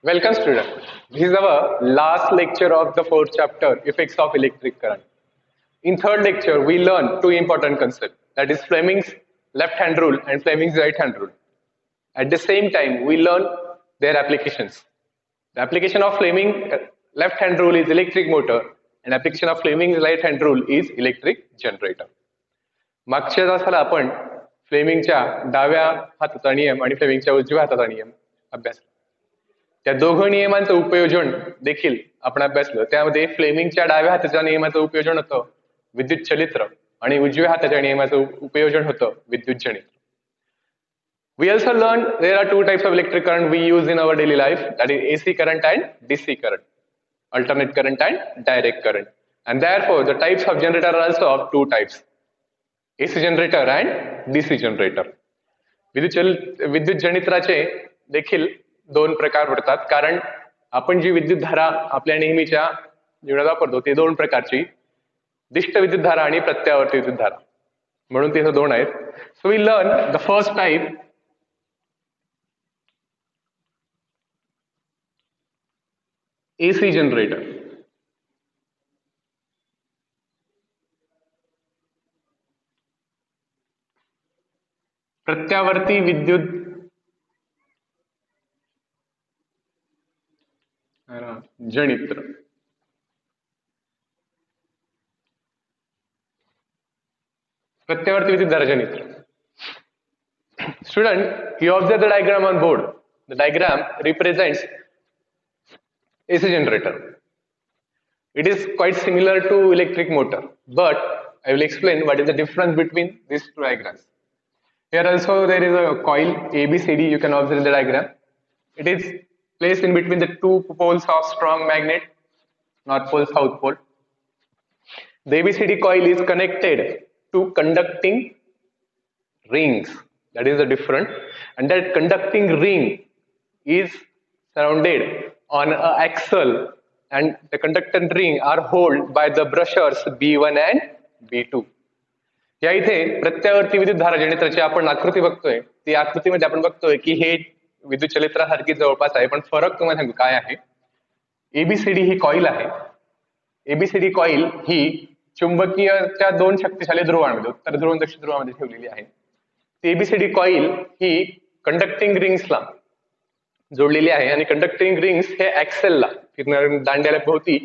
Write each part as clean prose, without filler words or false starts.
Welcome student. This is our last lecture of the fourth chapter, Effects of Electric Current. In third lecture, we learn two important concepts, that is Fleming's left-hand rule and Fleming's right-hand rule. At the same time, we learn their applications. The application of Fleming left-hand rule is electric motor and application of Fleming's right-hand rule is electric generator. मागच्या तासाला आपण फ्लेमिंगच्या डाव्या हाताचा नियम आणि फ्लेमिंगच्या उजव्या हाताचा नियम अभ्यासला. त्या दोघं नियमांचं उपयोजन देखील आपण अभ्यासलं. त्यामध्ये फ्लेमिंगच्या डाव्या हाताच्या नियमाचं उपयोजन होतं विद्युत चलित्र आणि उजव्या हाताच्या नियमाचं उपयोजन होतं विद्युत जनित्र. We also learned there are two types of electric current we use in our daily life, that is AC current and DC current, alternate current and direct current. And therefore, the types of generator are also of two types, AC generator and DC generator. विद्युत जनित्राचे देखील दोन प्रकार पडतात, कारण आपण जी विद्युत धारा आपल्या नेहमीच्या जीवनात वापरतो ती दोन प्रकारची, दिष्ट विद्युत धारा आणि प्रत्यावर्ती विद्युत धारा, म्हणून तिथे दोन आहेत. So we learn the first type, AC generator. प्रत्यावर्ती विद्युत जनित्र. प्रत्यावर्ती विद्युत धारा जनित्र. Student, you observe the diagram on board. The diagram represents AC generator. It is quite similar to electric motor, but I will explain what is the difference between these two diagrams. Here also there is a coil ABCD, you can observe the diagram. It is placed in between the two poles of strong magnet, north pole, south pole. The ABCD coil is connected to conducting rings, that is the difference, and that conducting ring is surrounded on an axle, and the conducting ring are held by the brushers B1 and B2. या इथे प्रत्यावर्ती विद्युत धारा जनित्राची आपण आकृती बघतोय. ती आकृतीमध्ये आपण बघतोय की हे विद्युत चलित्रासारखी जवळपास आहे, पण फरक तुम्हाला सांगू काय आहे. एबीसीडी ही कॉईल आहे. एबीसीडी कॉईल ही चुंबकीयच्या दोन शक्तिशाली ध्रुवांमध्ये, उत्तर ध्रुव आणि दक्षिण ध्रुवामध्ये ठेवलेली आहे. एबीसीडी कॉईल ही कंडक्टिंग रिंग्सला जोडलेली आहे आणि कंडक्टिंग रिंग्स हे ऍक्सेलला फिरणाऱ्या दांड्याला भोवती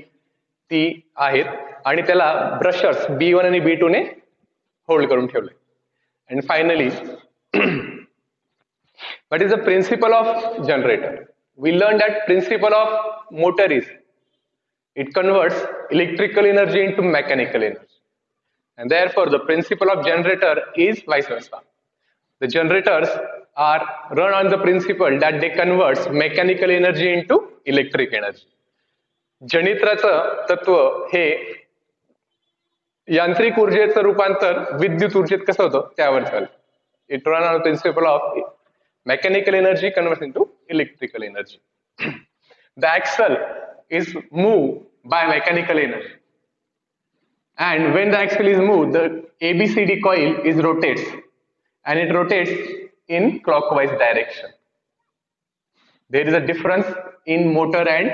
ती आहेत आणि त्याला ब्रशर्स B1 आणि B2 ने होल्ड करून ठेवले. And finally, what is the principle of generator? We learned that principle of motor is it converts electrical energy into mechanical energy, and therefore the principle of generator is vice versa. The generators are run on the principle that they converts mechanical energy into electric energy. जनित्राचं तत्व हे यांत्रिक ऊर्जेचं रूपांतर विद्युत ऊर्जेत कसं होतं त्यावर चालतं. It run on the principle of mechanical energy converts into electrical energy. The axle is moved by mechanical energy, and when the axle is moved, the ABCD coil is rotates, and it rotates in clockwise direction. There is a difference in motor and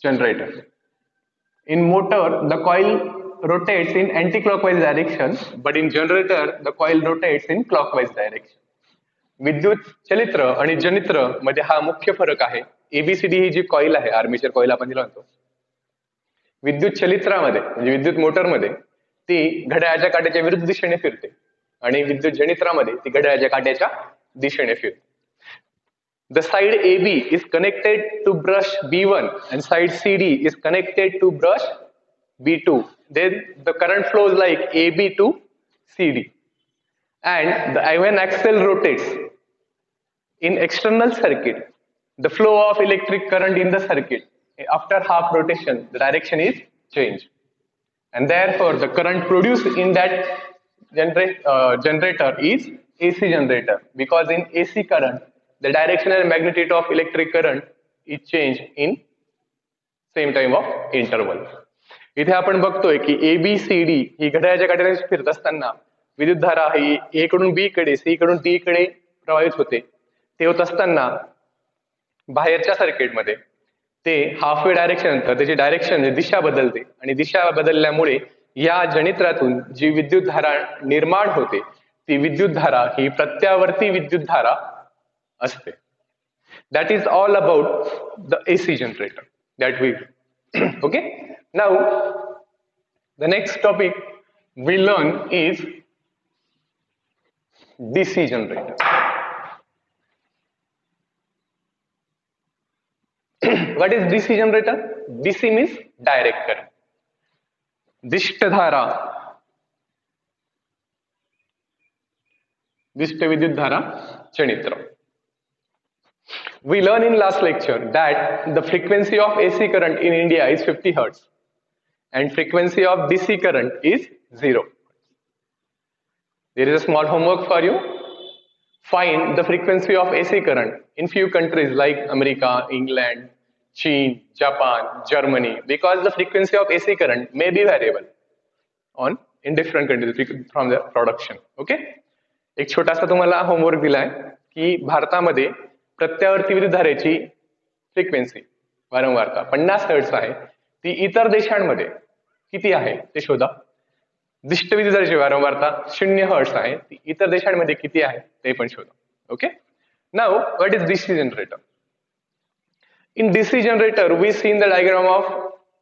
generator. In motor, the coil rotates in anti-clockwise direction, but in generator, the coil rotates in clockwise direction. विद्युत चलित्र आणि जनित्र मध्ये हा मुख्य फरक आहे. ABCD ही जी coil आहे, armature coil आपण तिला म्हणतो, विद्युत चलित्रामध्ये म्हणजे विद्युत मोटरमध्ये ती घड्याळाच्या काट्याच्या विरुद्ध दिशेने फिरते आणि विद्युत जनित्रामध्ये ती घड्याळाच्या काट्याच्या दिशेने फिरते. The side AB is connected to brush B1 and side CD is connected to brush B2. Then the current flows like AB to CD. And when axle rotates in external circuit, the flow of electric current in the circuit after half rotation, the direction is changed, and therefore the current produced in that generator is AC generator, because in AC current the direction and magnitude of electric current is changed in same time of interval. इथे आपण बघतोय की ABCD ही घड्याळाच्या काट्याने फिरत असताना विद्युत धारा ही A कडून B कडे, C कडून D कडे प्रवाहित होते. ते होत असताना बाहेरच्या सर्किटमध्ये ते हाफवे डायरेक्शन नंतर त्याची डायरेक्शन दिशा बदलते आणि दिशा बदलल्यामुळे या जनित्रातून जी विद्युत धारा निर्माण होते ती विद्युत धारा ही प्रत्यावर्ती विद्युत धारा असते. That is all about the AC generator that we okay. Now the next topic we learn is DC generator. What is DC generator? DC means direct current. दिष्टधारा, दिष्ट विद्युत धारा जनित्र. We learn in last lecture that the frequency of AC current in India is 50 Hertz and frequency of DC current is 0. There is a small homework for you. Find the frequency of AC current in few countries like America, England, China, Japan, Germany, because the frequency of AC current may be variable on in different countries from the production. Okay? एक छोटासा तुम्हाला homework दिलाय की भारतामध्ये प्रत्यावर्ती विद्युत धारेची frequency वारंवारता 50 hertz आहे, ती इतर देशांमध्ये किती आहे ते शोधा. दिष्ट विद्युत धारेची वारंवारता 0 हर्ट्झ आहे, ती इतर देशांमध्ये किती आहे ते पण शोधा. Okay. Now what is DC generator? In DC generator, we see in the diagram of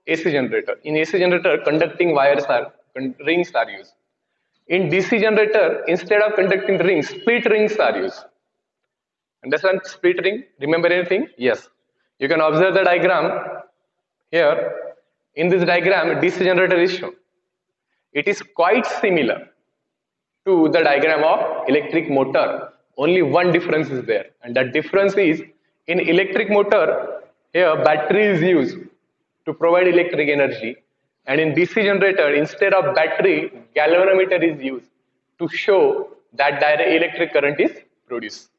AC generator. In AC generator, conducting wires rings are used. In DC generator, instead of conducting rings, split rings are used. Understand split ring? Remember anything? Yes. You can observe the diagram here. In this diagram, DC generator is shown. It is quite similar to the diagram of electric motor. Only one difference is there, and that difference is in electric motor, here battery is used to provide electric energy, and in DC generator, instead of battery, galvanometer is used to show that direct electric current is produced.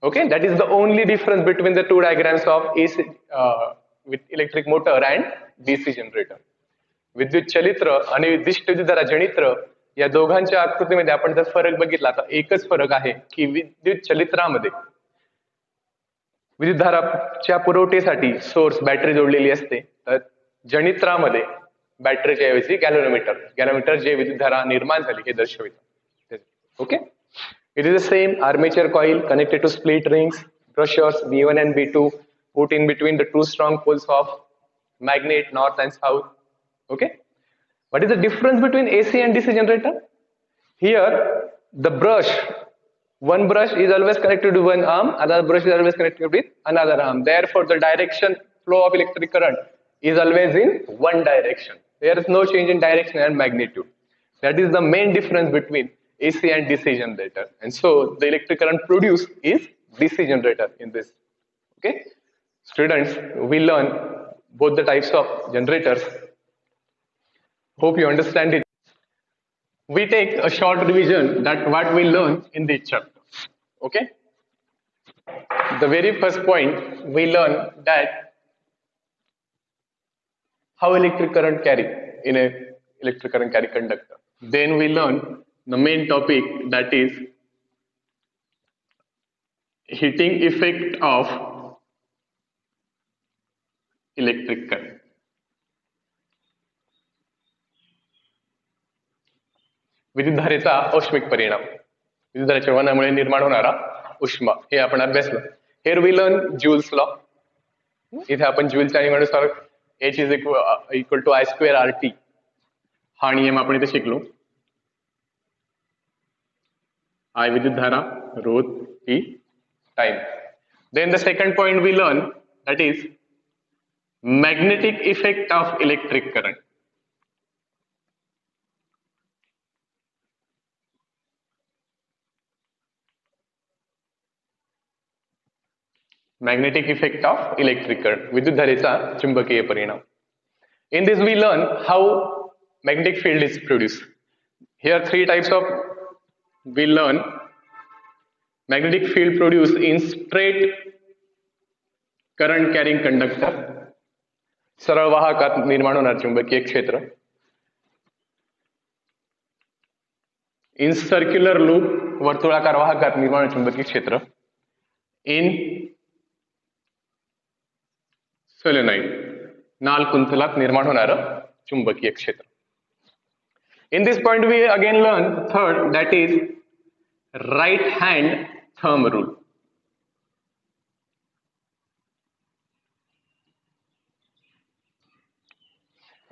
Okay, that is the only difference between the two diagrams of AC with electric motor and DC generator. विद्युत चलित्र आणि दिष्ट विद्युतधारा जनित्र या दोघांच्या आकृतीमध्ये आपण जर फरक बघितला तर एकच फरक आहे की विद्युत चलित्रामध्ये विद्युतधाराच्या पुरवठ्यासाठी सोर्स बॅटरी जोडलेली असते, तर जनित्रामध्ये बॅटरीच्या ऐवजी गॅल्व्हनोमीटर जे विद्युतधारा निर्माण झाली हे दर्शवितं. Okay. It is the same armature coil connected to split rings, brushers B1 and B2 put in between the two strong poles of magnet north and south. Okay. What is the difference between AC and DC generator? Here the brush, one brush is always connected to one arm, another brush is always connected with another arm. Therefore the direction flow of electric current is always in one direction. There is no change in direction and magnitude. That is the main difference between AC and DC generator, and so the electric current produced is DC generator in this. Okay, students, we learn both the types of generators. Hope you understand it. We take a short revision that what we learn in this chapter. Okay, the very first point we learn that how electric current carry in a electric current carry conductor. Then we learn the main topic, that is heating effect of electric current. विद्युतधारेचा औष्मिक परिणाम, विद्युतधारेच्या वहनामुळे निर्माण होणारा उष्मा, हे आपण अभ्यासलं. Here we learn Joule's law. इथे आपण ज्यूलच्या नियमानुसार H is equal to I square RT हा नियम आपण इथे शिकलो. I विद्युत धारा, rho T time. Then the second point we learn, that is magnetic effect of electric current. Magnetic effect of electric current, विद्युत धारेचा चुंबकीय परिणाम. In this we learn how magnetic field is produced. Here three types of we learn magnetic field produced in straight current carrying conductor, सरळ वाहकात निर्माण होणार चुंबकीय क्षेत्र. In circular loop, वर्तुळाकार वाहकात निर्माण चुंबकीय क्षेत्र. In सोलेनॉइड, नाल कुंतलात निर्माण होणारं चुंबकीय क्षेत्र. In this point we again learn third, that is right hand thumb rule.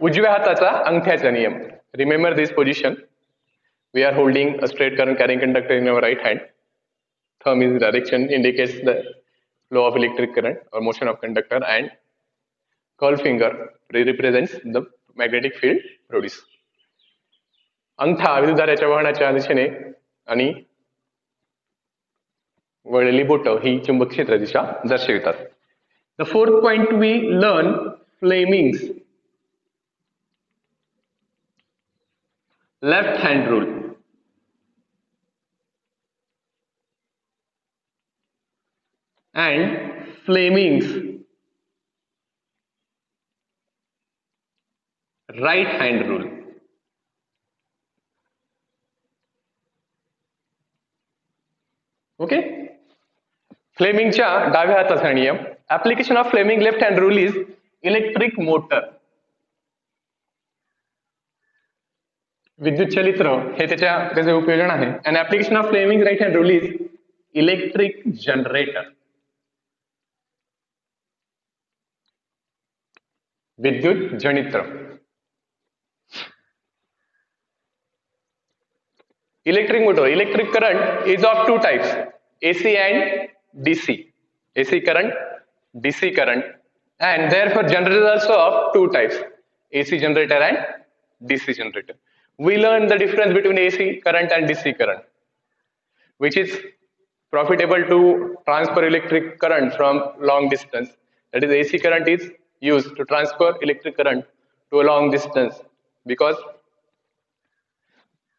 उजव्या हाताचा अंगठ्याचा नियम. Remember this position. We are holding a straight current carrying conductor in our right hand. Thumb is direction, indicates the flow of electric current or motion of conductor, and curl finger represents the magnetic field produced. अंगठा विद्युतधारेच्या वहनाच्या दिशेने आणि वळलेली boat ही चुंबक क्षेत्र दिशा दर्शवितात. The fourth point we learn Fleming's left hand rule. And Fleming's right hand rule. Okay? फ्लेमिंगच्या डाव्या हाताचा नियम. Application of Fleming left hand rule is electric motor. विद्युत चलित्र हे त्याचे उपयोजन आहे. And application of Fleming right hand rule is electric generator. विद्युत जनित्र. Electric motor. Electric current is of two types, AC and DC. AC current, DC current, and therefore generator is also of two types, AC generator and DC generator. We learn the difference between AC current and DC current, which is profitable to transfer electric current from long distance. That is, AC current is used to transfer electric current to a long distance because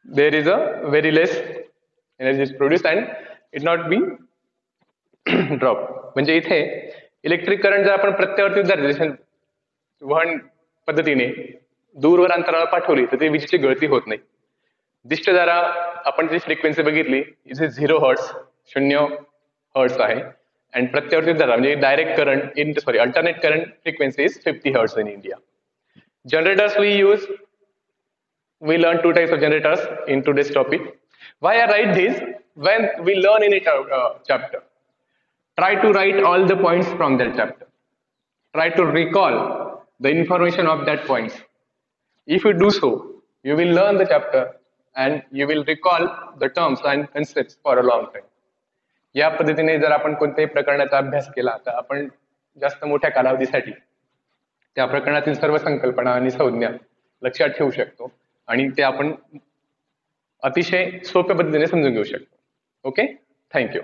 there is a very less energy is produced and it not be dropped. म्हणजे इथे electric current जर आपण प्रत्यावर्ती वहन पद्धतीने दूरवर अंतरावर पाठवली तर ते विजेची गळती होत नाही. दिष्टधारा आपण जी फ्रिक्वेन्सी बघितली इथे 0 हर्ट्स 0 हर्ट्स आहे. and प्रत्यावर्ती धारा म्हणजे direct current in alternate current frequency is 50 hertz in India. Generators we learn two types of generators in today's topic. Why I write this? When we learn in it chapter, try to write all the points from that chapter. Try to recall the information of that points. If you do so, you will learn the chapter and you will recall the terms and concepts for a long time. या पद्धतीने जर आपण कोणत्याही प्रकरणाचा अभ्यास केला तर आपण जास्त मोठ्या कालावधीसाठी त्या प्रकरणातील सर्व संकल्पना आणि संज्ञा लक्षात ठेवू शकतो आणि ते आपण अतिशय सोप्या पद्धतीने समजून घेऊ शकतो. Okay, thank you.